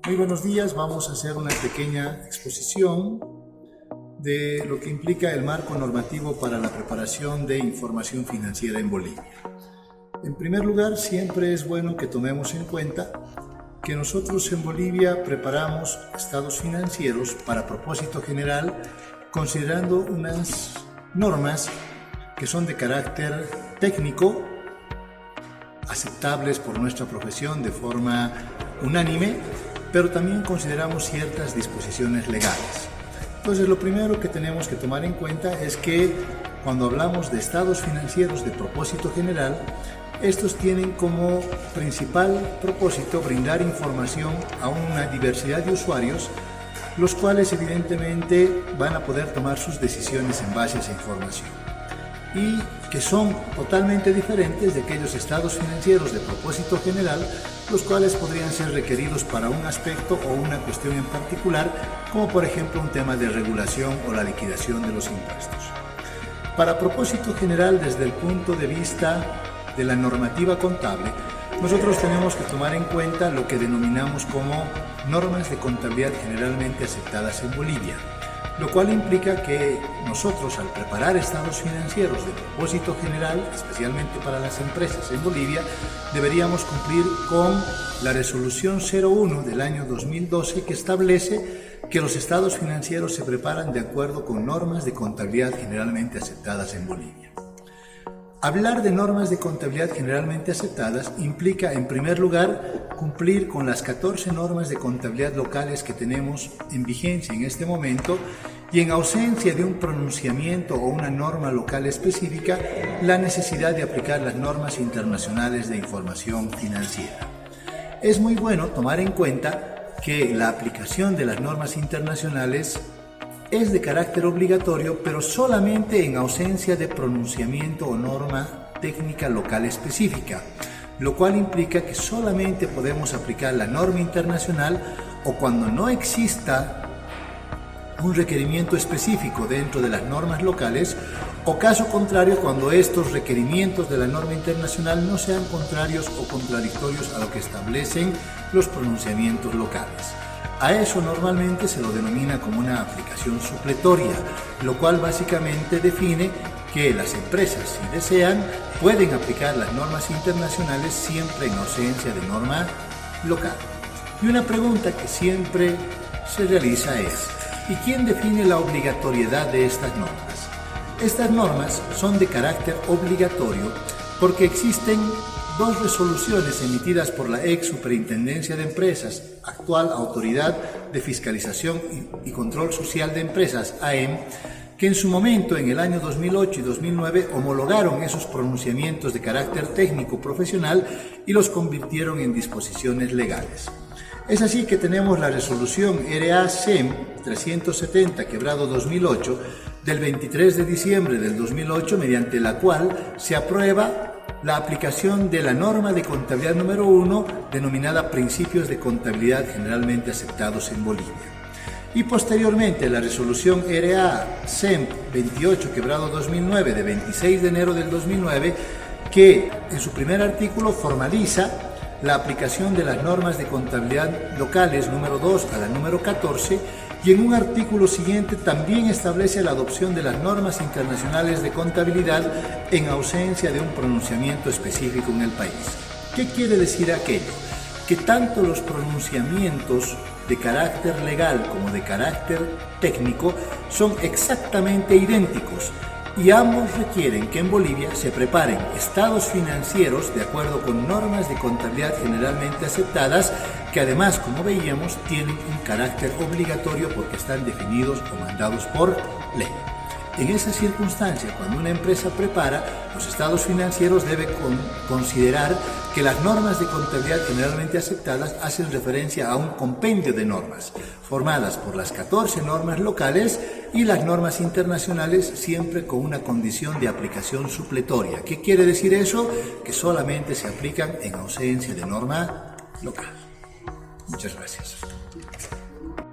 Muy buenos días, vamos a hacer una pequeña exposición de lo que implica el marco normativo para la preparación de información financiera en Bolivia. En primer lugar, siempre es bueno que tomemos en cuenta que nosotros en Bolivia preparamos estados financieros para propósito general, considerando unas normas que son de carácter técnico, aceptables por nuestra profesión de forma unánime, pero también consideramos ciertas disposiciones legales. Entonces, lo primero que tenemos que tomar en cuenta es que cuando hablamos de estados financieros de propósito general, estos tienen como principal propósito brindar información a una diversidad de usuarios, los cuales evidentemente van a poder tomar sus decisiones en base a esa información, y que son totalmente diferentes de aquellos estados financieros de propósito general, los cuales podrían ser requeridos para un aspecto o una cuestión en particular, como por ejemplo un tema de regulación o la liquidación de los impuestos. Para propósito general, desde el punto de vista de la normativa contable, nosotros tenemos que tomar en cuenta lo que denominamos como normas de contabilidad generalmente aceptadas en Bolivia, lo cual implica que nosotros, al preparar estados financieros de propósito general, especialmente para las empresas en Bolivia, deberíamos cumplir con la resolución 01 del año 2012, que establece que los estados financieros se preparan de acuerdo con normas de contabilidad generalmente aceptadas en Bolivia. Hablar de normas de contabilidad generalmente aceptadas implica, en primer lugar, cumplir con las 14 normas de contabilidad locales que tenemos en vigencia en este momento, y en ausencia de un pronunciamiento o una norma local específica, la necesidad de aplicar las normas internacionales de información financiera. Es muy bueno tomar en cuenta que la aplicación de las normas internacionales es de carácter obligatorio, pero solamente en ausencia de pronunciamiento o norma técnica local específica, lo cual implica que solamente podemos aplicar la norma internacional o cuando no exista un requerimiento específico dentro de las normas locales, o caso contrario, cuando estos requerimientos de la norma internacional no sean contrarios o contradictorios a lo que establecen los pronunciamientos locales. A eso normalmente se lo denomina como una aplicación supletoria, lo cual básicamente define que las empresas, si desean, pueden aplicar las normas internacionales siempre en ausencia de norma local. Y una pregunta que siempre se realiza es: ¿y quién define la obligatoriedad de estas normas? Estas normas son de carácter obligatorio porque existen dos resoluciones emitidas por la ex Superintendencia de Empresas, actual Autoridad de Fiscalización y Control Social de Empresas, AEM, que en su momento, en el año 2008 y 2009, homologaron esos pronunciamientos de carácter técnico profesional y los convirtieron en disposiciones legales. Es así que tenemos la resolución RA-CEM 370/2008 del 23 de diciembre del 2008, mediante la cual se aprueba la aplicación de la norma de contabilidad número 1, denominada Principios de Contabilidad Generalmente Aceptados en Bolivia. Y posteriormente la resolución RA-CEM 28/2009 de 26 de enero del 2009, que en su primer artículo formaliza la aplicación de las normas de contabilidad locales número 2 a la número 14, y en un artículo siguiente también establece la adopción de las normas internacionales de contabilidad en ausencia de un pronunciamiento específico en el país. ¿Qué quiere decir aquello? Que tanto los pronunciamientos de carácter legal como de carácter técnico son exactamente idénticos, y ambos requieren que en Bolivia se preparen estados financieros de acuerdo con normas de contabilidad generalmente aceptadas, que además, como veíamos, tienen un carácter obligatorio porque están definidos o mandados por ley. En esa circunstancia, cuando una empresa prepara los estados financieros, debe considerar que las normas de contabilidad generalmente aceptadas hacen referencia a un compendio de normas formadas por las 14 normas locales y las normas internacionales, siempre con una condición de aplicación supletoria. ¿Qué quiere decir eso? Que solamente se aplican en ausencia de norma local. Muchas gracias.